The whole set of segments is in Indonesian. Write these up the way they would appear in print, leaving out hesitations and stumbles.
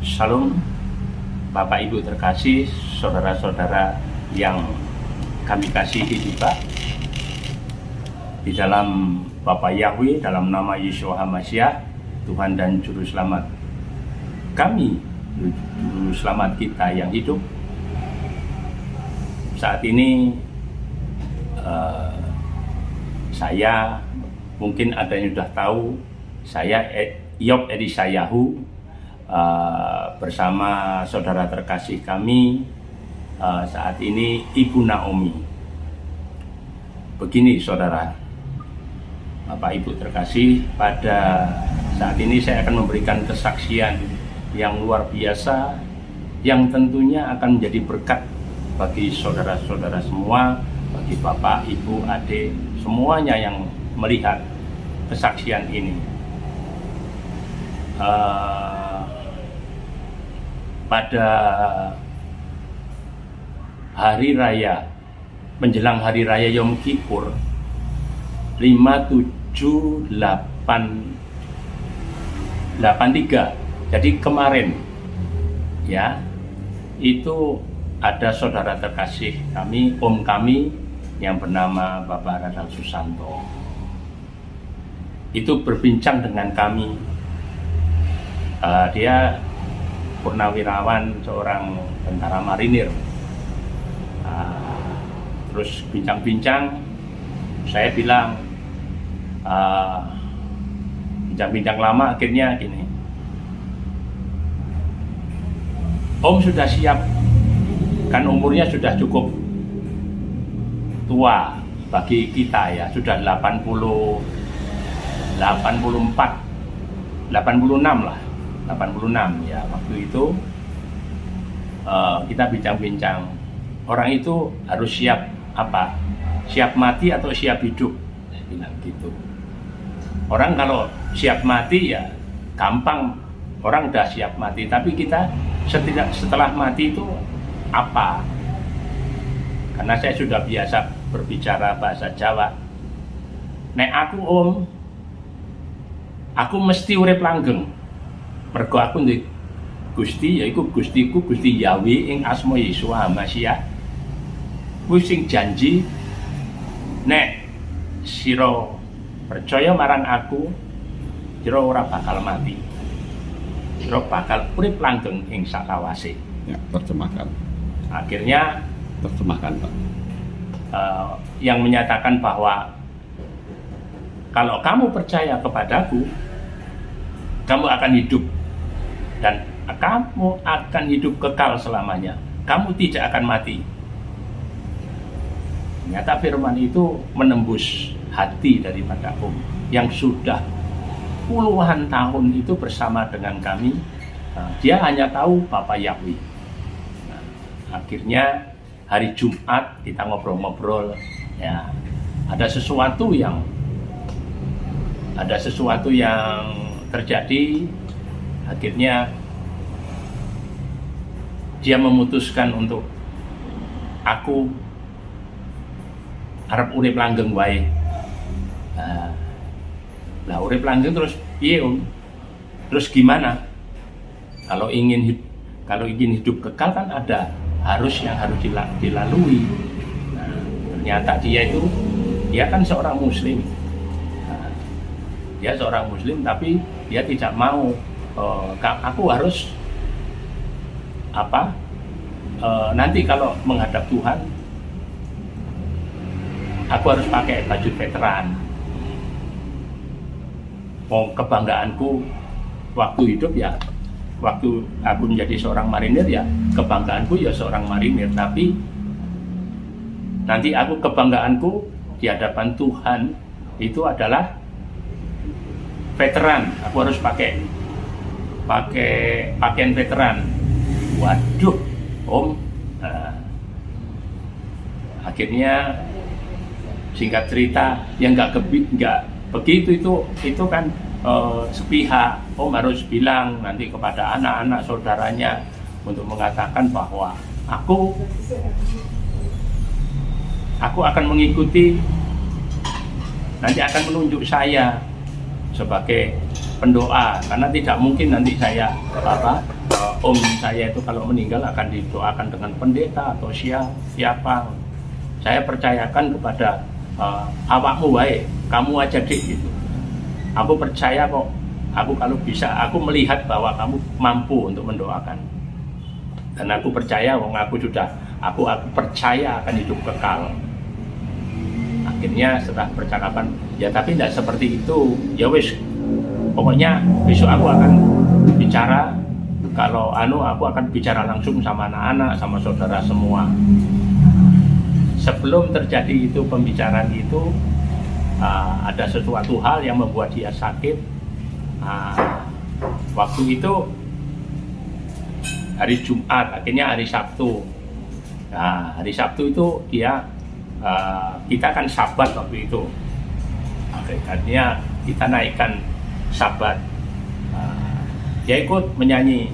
Shalom, Bapak Ibu terkasih, saudara-saudara yang kami kasihi juga. Di dalam Bapa Yahweh, dalam nama Yeshua HaMashiach, Tuhan dan Juru Selamat kami, Juru Selamat kita yang hidup. Saat ini saya, mungkin ada yang sudah tahu, saya Yob Elisayahu bersama saudara terkasih kami saat ini Ibu Naomi. Begini saudara, Bapak Ibu terkasih, pada saat ini saya akan memberikan kesaksian yang luar biasa yang tentunya akan menjadi berkat bagi saudara-saudara semua, bagi Bapak, Ibu, adik, semuanya yang melihat kesaksian ini. Pada hari raya, menjelang hari raya Yom Kippur 5783, jadi kemarin ya, itu ada saudara terkasih kami, om kami yang bernama Bapak Radal Susanto. Itu berbincang dengan kami. Dia purnawirawan, seorang tentara marinir. Terus bincang-bincang, saya bilang, bincang-bincang lama, akhirnya gini, Om sudah siap, kan umurnya sudah cukup tua bagi kita ya, sudah 86 lah, 86 ya. Waktu itu kita bincang-bincang, orang itu harus siap apa? Siap mati atau siap hidup? Saya bilang gitu. Orang kalau siap mati ya gampang, orang udah siap mati, tapi kita setelah mati itu apa? Karena saya sudah biasa berbicara bahasa Jawa. Nek aku om, aku mesti urip langgeng. Mergo aku ndek Gusti, yaiku Gustiku, Gusti Yahweh ing asma Yeshua HaMashiach. Kuwi sing janji nek sira percaya marang aku, sira ora bakal mati. Sira bakal urip langgeng ing sakawase. Ya, terjemahkan. Akhirnya Terjemahkan, Pak. Yang menyatakan bahwa kalau kamu percaya kepadaku, kamu akan hidup dan kamu akan hidup kekal selamanya. Kamu tidak akan mati. Ternyata firman itu menembus hati daripada om yang sudah puluhan tahun itu bersama dengan kami. Dia hanya tahu Bapak Yahweh. Akhirnya hari Jumat kita ngobrol-ngobrol, ya ada sesuatu yang terjadi. Akhirnya dia memutuskan untuk aku arep urip langgeng wae. Lah urip langgeng terus piye om? Terus gimana? Kalau ingin hidup kekal kan ada harus dilalui. Nah, ternyata dia kan seorang muslim. Nah, dia seorang muslim tapi dia tidak mau aku harus nanti kalau menghadap Tuhan aku harus pakai baju veteran. Kebanggaanku waktu hidup ya, waktu aku menjadi seorang marinir ya, kebanggaanku ya seorang marinir, tapi nanti kebanggaanku di hadapan Tuhan itu adalah veteran. Aku harus pakai pakaian veteran. Waduh, om. Akhirnya singkat cerita, yang nggak begitu itu kan sepihak. Om harus bilang nanti kepada anak-anak saudaranya untuk mengatakan bahwa aku akan mengikuti, nanti akan menunjuk saya sebagai pendoa, karena tidak mungkin nanti saya om saya itu kalau meninggal akan didoakan dengan pendeta atau siapa. Saya percayakan kepada awakmu wae, kamu aja dik gitu. Aku percaya kok, aku kalau bisa, aku melihat bahwa kamu mampu untuk mendoakan. Dan aku percaya, aku percaya akan hidup kekal. Akhirnya setelah percakapan, ya tapi tidak seperti itu. Ya wis, pokoknya besok aku akan bicara. Kalau aku akan bicara langsung sama anak-anak, sama saudara semua. Sebelum terjadi itu pembicaraan itu, ada sesuatu hal yang membuat dia sakit. Waktu itu hari Jumat, akhirnya hari Sabtu. Nah, hari Sabtu itu kita kan sabat waktu itu. Akhirnya kita naikkan sabat. Dia ikut menyanyi,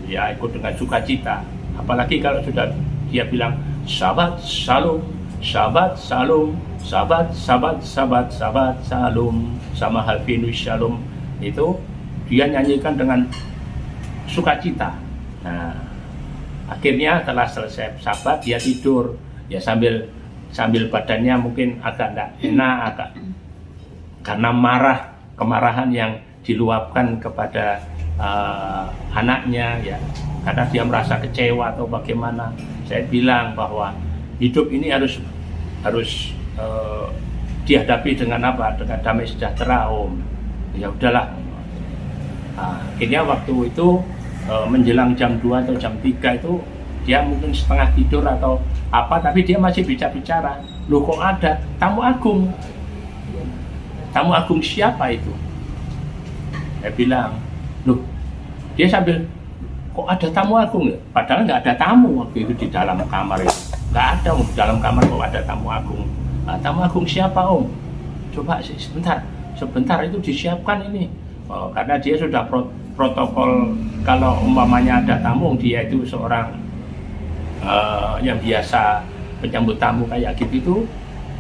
dia ikut dengan sukacita. Apalagi kalau sudah dia bilang sabat salum, sabat salum, sabat salum, sama Halfinus Shalom, itu dia nyanyikan dengan sukacita. Nah, akhirnya setelah selesai sabat dia tidur, ya sambil badannya mungkin agak tidak enak, karena kemarahan yang diluapkan kepada anaknya, ya karena dia merasa kecewa atau bagaimana. Saya bilang bahwa hidup ini harus dihadapi dengan apa? Dengan damai sejahtera, Om. Ya udahlah. Akhirnya waktu itu menjelang jam 2 atau jam 3 itu dia mungkin setengah tidur atau apa, tapi dia masih bicara. Loh, kok ada tamu agung? Tamu agung siapa itu? Saya bilang, loh, dia sambil, kok ada tamu agung? Padahal nggak ada tamu waktu itu di dalam kamar itu. Nggak ada, Om, di dalam kamar kok ada tamu agung. Nah, tamu agung siapa, Om? Coba sebentar itu disiapkan ini. Karena dia sudah protokol, kalau umpamanya ada tamu, dia itu seorang yang biasa penyambut tamu kayak gitu.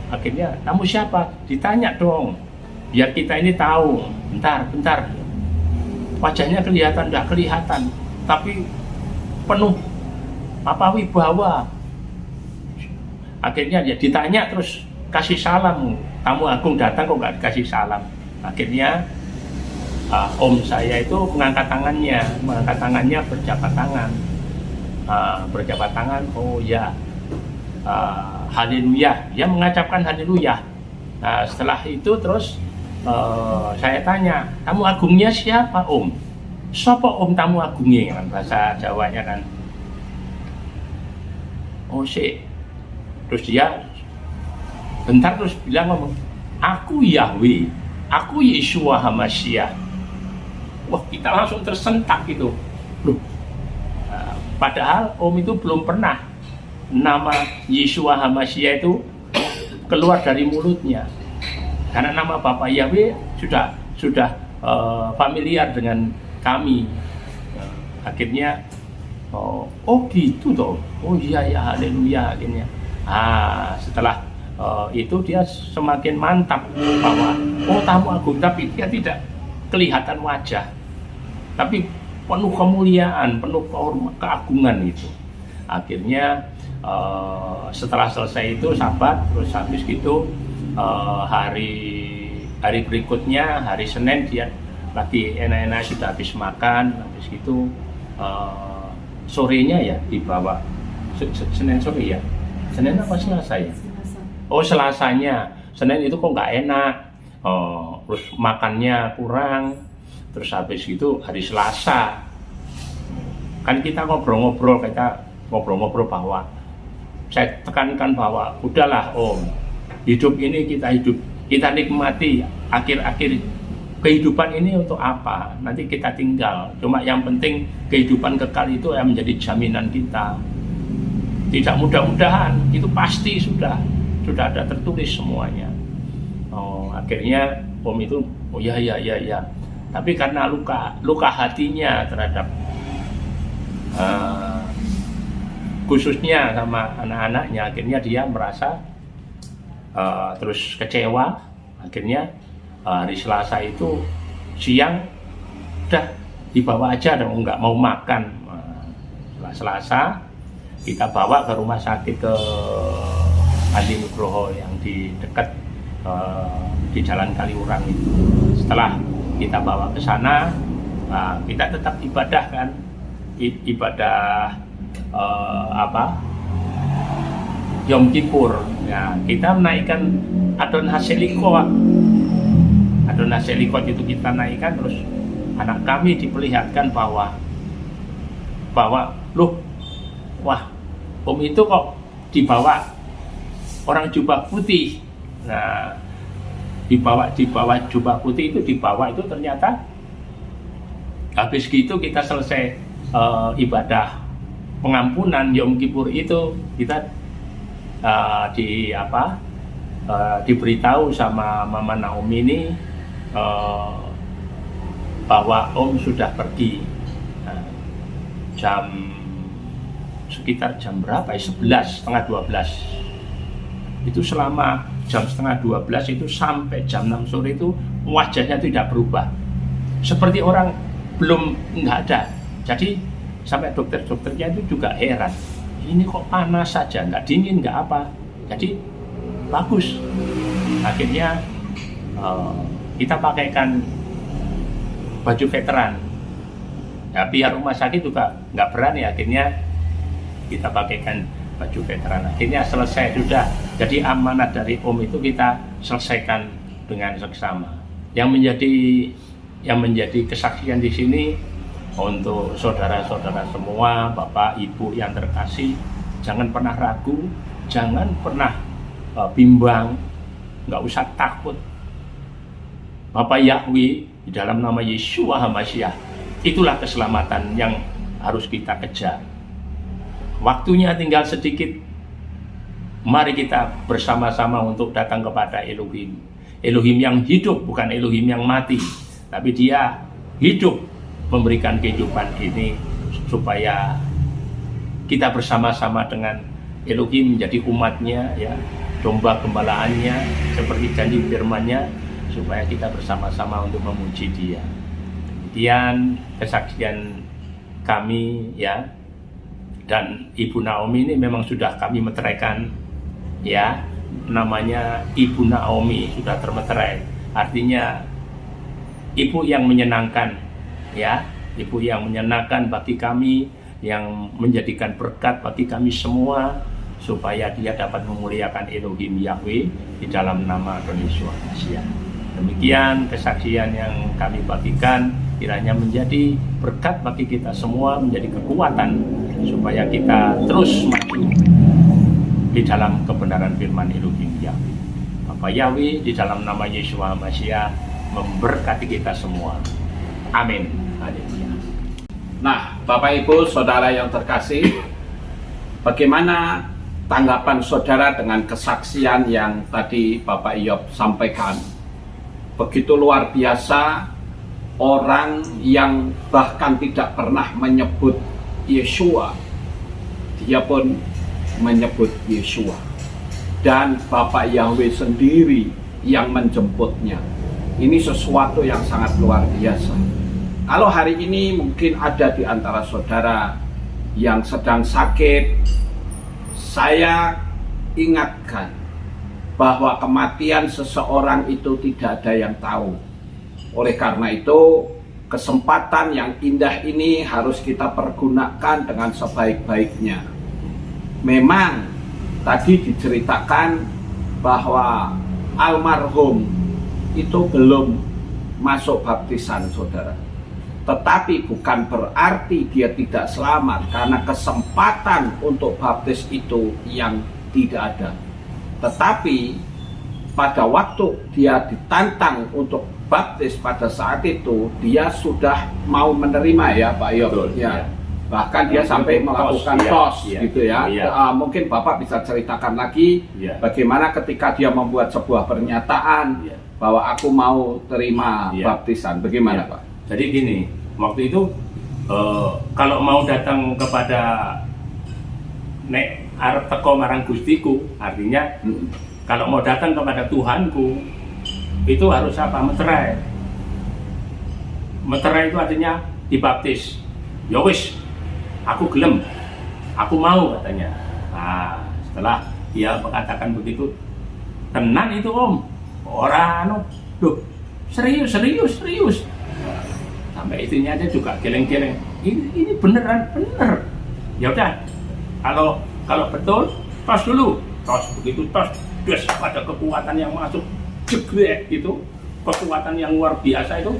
Akhirnya, tamu siapa? Ditanya dong, biar kita ini tahu. Bentar. Wajahnya tidak kelihatan, tapi penuh wibawa. Akhirnya ya ditanya terus kasih salam. Tamu agung datang kok nggak dikasih salam. Akhirnya om saya itu mengangkat tangannya berjabat tangan. Oh ya, haleluya. Dia mengucapkan haleluya. Nah, setelah itu terus saya tanya, tamu agungnya siapa, Om? Sopo Om tamu agungnya, kan bahasa Jawanya kan. Oh sih. Terus dia bentar terus ngomong, aku Yahweh, aku Yeshua HaMashiach. Wah, kita langsung tersentak gitu. Loh, padahal Om itu belum pernah nama Yeshua HaMashiach itu keluar dari mulutnya. Karena nama Bapak Yahweh sudah familiar dengan kami. Akhirnya oh gitu toh. Oh iya ya, haleluya akhirnya. Setelah itu dia semakin mantap bahwa tamu agung, tapi dia tidak kelihatan wajah, tapi penuh kemuliaan, penuh keagungan itu. Akhirnya setelah selesai itu sabat, terus habis gitu hari berikutnya, hari Senin, dia lagi enak-enak sudah habis makan, habis gitu sorenya ya dibawa Senin sore ya. Senin apa Selasa ya? Oh, Selasanya. Senin itu kok nggak enak. Terus makannya kurang. Terus habis itu hari Selasa. Kan kita ngobrol-ngobrol bahwa saya tekankan bahwa udahlah Om, hidup ini kita nikmati. Akhir-akhir kehidupan ini untuk apa? Nanti kita tinggal. Cuma yang penting kehidupan kekal itu yang menjadi jaminan kita. Tidak mudah-mudahan, itu pasti sudah ada tertulis semuanya. Akhirnya Om itu, oh ya. Tapi karena luka hatinya terhadap khususnya sama anak-anaknya, akhirnya dia merasa terus kecewa. Akhirnya hari Selasa itu siang udah dibawa aja dong, nggak mau makan. Setelah Selasa kita bawa ke rumah sakit ke Andi Nugroho yang di dekat di Jalan Kaliurang itu. Setelah kita bawa ke sana, kita tetap ibadah kan, ibadah Yom Kippur. Ya, kita menaikkan Adon Haselikot. Adon Haselikot itu kita naikkan, terus anak kami diperlihatkan bahwa loh, wah, Om itu kok dibawa orang jubah putih. Nah, dibawa jubah putih itu, itu ternyata habis gitu kita selesai ibadah pengampunan Yom Kippur itu, kita diberitahu sama Mama Naomi ini bahwa Om sudah pergi. Sekitar jam berapa ya? 11, setengah 12. Itu selama jam setengah 12 itu sampai jam 6 sore itu wajahnya tidak berubah, seperti orang belum nggak ada. Jadi sampai dokter-dokternya itu juga heran, ini kok panas saja, nggak dingin, nggak apa. Jadi bagus. Akhirnya kita pakaikan baju veteran. Ya, pihak rumah sakit juga nggak berani, akhirnya kita pakaikan baju veteran. Akhirnya selesai sudah. Jadi amanat dari Om itu kita selesaikan dengan seksama. Yang menjadi kesaksian di sini untuk saudara-saudara semua, Bapak, Ibu yang terkasih, jangan pernah ragu, jangan pernah bimbang, nggak usah takut. Bapak Yahweh di dalam nama Yeshua HaMashiach, itulah keselamatan yang harus kita kejar. Waktunya tinggal sedikit. Mari kita bersama-sama untuk datang kepada Elohim. Elohim yang hidup, bukan Elohim yang mati. Tapi Dia hidup memberikan kehidupan ini supaya kita bersama-sama dengan Elohim menjadi umatnya, ya, domba gembalaannya, seperti janji firman-Nya, supaya kita bersama-sama untuk memuji Dia. Demikian kesaksian kami, ya. Dan Ibu Naomi ini memang sudah kami meteraikan, ya, namanya Ibu Naomi, sudah termeterai. Artinya ibu yang menyenangkan, ya, ibu yang menyenangkan bagi kami, yang menjadikan berkat bagi kami semua, supaya Dia dapat memuliakan Elohim Yahweh di dalam nama Tuhan Yesus Mesias. Demikian kesaksian yang kami bagikan, kiranya menjadi berkat bagi kita semua, menjadi kekuatan supaya kita terus maju di dalam kebenaran firman Elohim Yahweh. Bapak Yahweh di dalam nama Yesus Mesias memberkati kita semua. Amin. Haleluya. Nah, Bapak Ibu Saudara yang terkasih, bagaimana tanggapan saudara dengan kesaksian yang tadi Bapak Iyob sampaikan? Begitu luar biasa, orang yang bahkan tidak pernah menyebut Yeshua, dia pun menyebut Yeshua. Dan Bapak Yahweh sendiri yang menjemputnya. Ini sesuatu yang sangat luar biasa. Kalau hari ini mungkin ada di antara saudara yang sedang sakit, saya ingatkan bahwa kematian seseorang itu tidak ada yang tahu. Oleh karena itu, kesempatan yang indah ini harus kita pergunakan dengan sebaik-baiknya. Memang tadi diceritakan bahwa almarhum itu belum masuk baptisan, saudara. Tetapi bukan berarti dia tidak selamat, karena kesempatan untuk baptis itu yang tidak ada. Tetapi pada waktu dia ditantang untuk baptis pada saat itu, dia sudah mau menerima, ya Pak Yob. Ya. Bahkan dia sampai melakukan tos, gitu ya. Mungkin Bapak bisa ceritakan lagi bagaimana ketika dia membuat sebuah pernyataan bahwa aku mau terima baptisan. Bagaimana Pak? Jadi gini, waktu itu kalau mau datang kepada nek arep teko marang Gustiku, artinya kalau mau datang kepada Tuhanku itu harus apa? Meterai. Meterai itu artinya dibaptis. Ya wis, aku gelem, aku mau katanya. Nah, setelah dia mengatakan begitu, tenan itu om, orang anu, duh, serius. Sampai istrinya aja juga geleng-geleng. Ini beneran bener. Ya udah, kalau betul, tos dulu. Tos begitu tos, terus ada kekuatan yang masuk, jegrek gitu, kekuatan yang luar biasa itu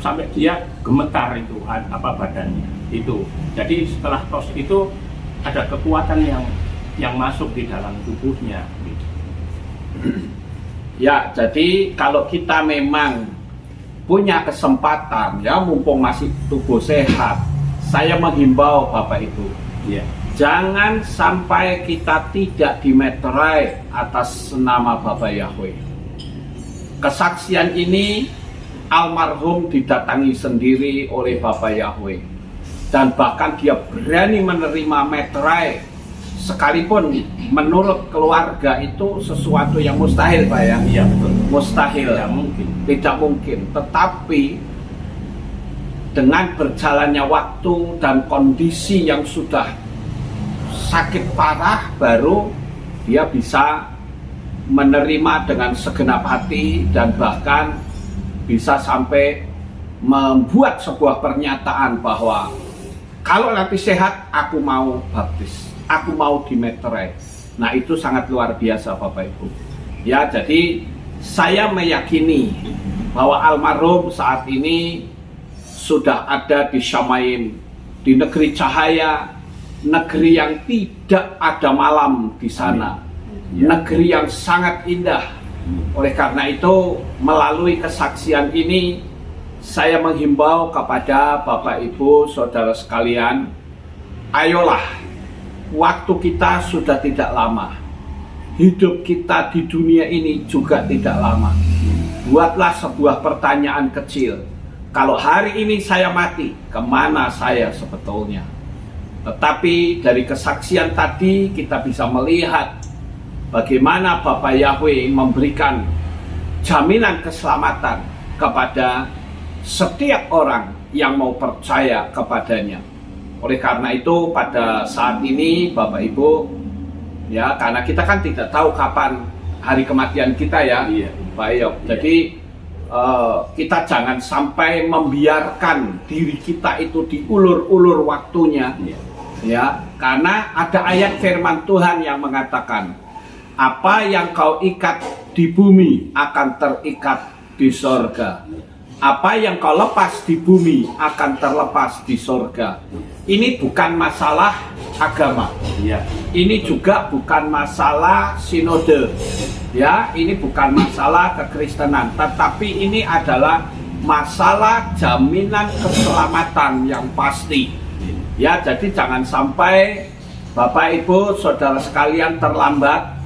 sampai dia gemetar itu apa badannya itu. Jadi setelah tos itu ada kekuatan yang masuk di dalam tubuhnya. Gitu. Ya, jadi kalau kita memang punya kesempatan, ya mumpung masih tubuh sehat, saya menghimbau Bapak Ibu, Ya. jangan sampai kita tidak dimeterai atas nama Bapak Yahweh. Kesaksian ini almarhum didatangi sendiri oleh Bapak Yahweh, dan bahkan dia berani menerima meterai, sekalipun menurut keluarga itu sesuatu yang mustahil, Pak ya. Iya betul. Mustahil, tidak mungkin. Tetapi dengan berjalannya waktu dan kondisi yang sudah sakit parah, baru dia bisa menerima dengan segenap hati, dan bahkan bisa sampai membuat sebuah pernyataan bahwa kalau nanti sehat, aku mau baptis, aku mau dimeterai. Nah, itu sangat luar biasa Bapak Ibu. Ya, jadi saya meyakini bahwa almarhum saat ini sudah ada di Syamaim, di negeri cahaya, negeri yang tidak ada malam di sana, negeri yang sangat indah. Oleh karena itu, melalui kesaksian ini, saya menghimbau kepada Bapak Ibu, saudara sekalian, ayolah, waktu kita sudah tidak lama, hidup kita di dunia ini juga tidak lama. Buatlah sebuah pertanyaan kecil, kalau hari ini saya mati, kemana saya sebetulnya? Tetapi dari kesaksian tadi kita bisa melihat bagaimana Bapak Yahweh memberikan jaminan keselamatan kepada setiap orang yang mau percaya kepadanya. Oleh karena itu pada saat ini Bapak Ibu, ya, karena kita kan tidak tahu kapan hari kematian kita ya, Pak Yop. Jadi kita jangan sampai membiarkan diri kita itu diulur-ulur waktunya, ya, karena ada ayat firman Tuhan yang mengatakan, apa yang kau ikat di bumi akan terikat di sorga, apa yang kau lepas di bumi akan terlepas di sorga. Ini bukan masalah agama, Ya. ini juga bukan masalah sinode, ya, ini bukan masalah kekristenan, tetapi ini adalah masalah jaminan keselamatan yang pasti. Ya, jadi jangan sampai Bapak Ibu saudara sekalian terlambat.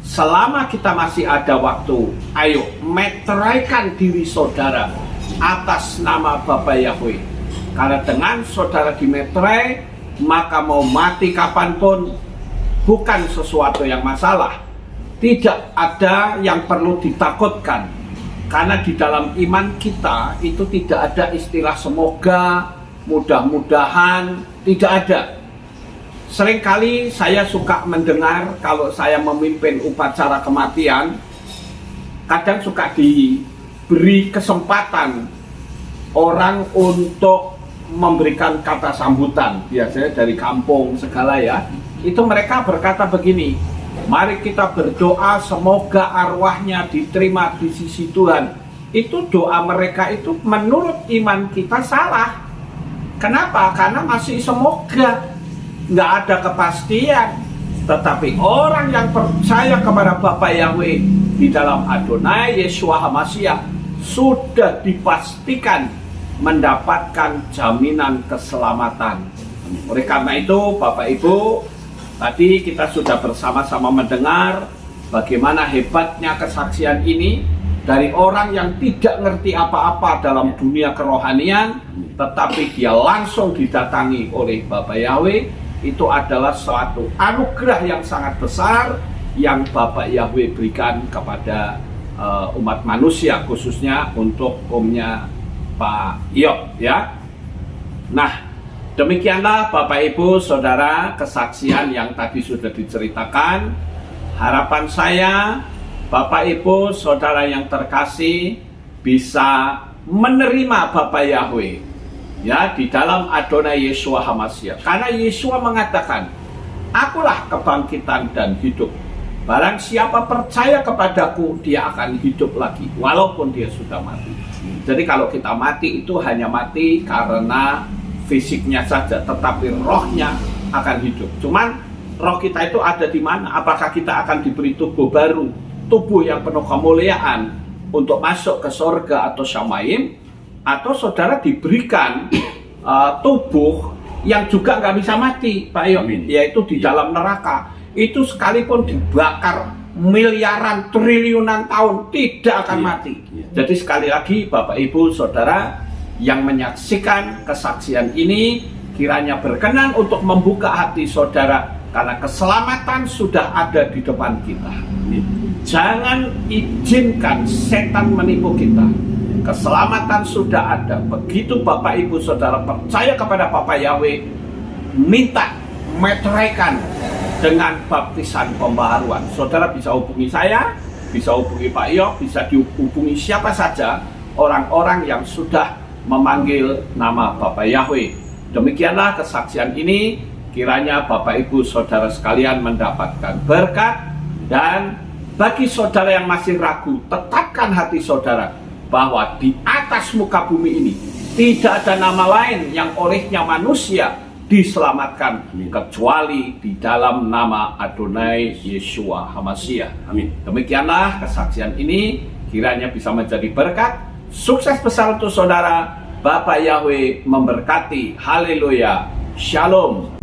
Selama kita masih ada waktu, ayo meteraikan diri saudara atas nama Bapak Yahweh. Karena dengan saudara dimeterai, maka mau mati kapanpun bukan sesuatu yang masalah. Tidak ada yang perlu ditakutkan, karena di dalam iman kita itu tidak ada istilah semoga, mudah-mudahan, tidak ada. Seringkali saya suka mendengar kalau saya memimpin upacara kematian, kadang suka diberi kesempatan orang untuk memberikan kata sambutan, biasanya dari kampung segala ya. Itu mereka berkata begini, mari kita berdoa semoga arwahnya diterima di sisi Tuhan. Itu doa mereka itu menurut iman kita salah. Kenapa? Karena masih semoga, nggak ada kepastian. Tetapi orang yang percaya kepada Bapa Yahweh di dalam Adonai Yeshua HaMashiach sudah dipastikan mendapatkan jaminan keselamatan. Oleh karena itu Bapak Ibu, tadi kita sudah bersama-sama mendengar bagaimana hebatnya kesaksian ini dari orang yang tidak ngerti apa-apa dalam dunia kerohanian, tetapi dia langsung didatangi oleh Bapa Yahweh. Itu adalah suatu anugerah yang sangat besar yang Bapak Yahweh berikan kepada umat manusia, khususnya untuk omnya Pak Yop, ya. Nah, Demikianlah Bapak Ibu Saudara kesaksian yang tadi sudah diceritakan. Harapan saya Bapak Ibu Saudara yang terkasih bisa menerima Bapa Yahweh ya di dalam Adonai Yeshua HaMashiach. Karena Yeshua mengatakan, "Akulah kebangkitan dan hidup. Barang siapa percaya kepadaku, dia akan hidup lagi walaupun dia sudah mati." Jadi kalau kita mati itu hanya mati karena fisiknya saja, tetapi rohnya akan hidup. Cuman roh kita itu ada di mana? Apakah kita akan diberi tubuh baru, tubuh yang penuh kemuliaan untuk masuk ke sorga atau syamaim, atau saudara diberikan tubuh yang juga nggak bisa mati, Pak Yop, yaitu di dalam neraka. Itu sekalipun dibakar miliaran, triliunan tahun tidak akan mati. Jadi sekali lagi Bapak Ibu Saudara yang menyaksikan kesaksian ini, kiranya berkenan untuk membuka hati saudara, karena keselamatan sudah ada di depan kita. Jangan izinkan setan menipu kita. Keselamatan sudah ada. Begitu Bapak Ibu Saudara percaya kepada Bapa Yahweh, minta meteraikan dengan baptisan pembaharuan. Saudara bisa hubungi saya, bisa hubungi Pak Yop, bisa dihubungi siapa saja orang-orang yang sudah memanggil nama Bapa Yahweh. Demikianlah kesaksian ini, kiranya Bapak Ibu Saudara sekalian mendapatkan berkat. Dan bagi saudara yang masih ragu, tetapkan hati saudara bahwa di atas muka bumi ini tidak ada nama lain yang olehnya manusia diselamatkan kecuali di dalam nama Adonai Yeshua HaMashiach. Amin. Demikianlah kesaksian ini, kiranya bisa menjadi berkat. Sukses besar untuk saudara. Bapa Yahweh memberkati. Haleluya. Shalom.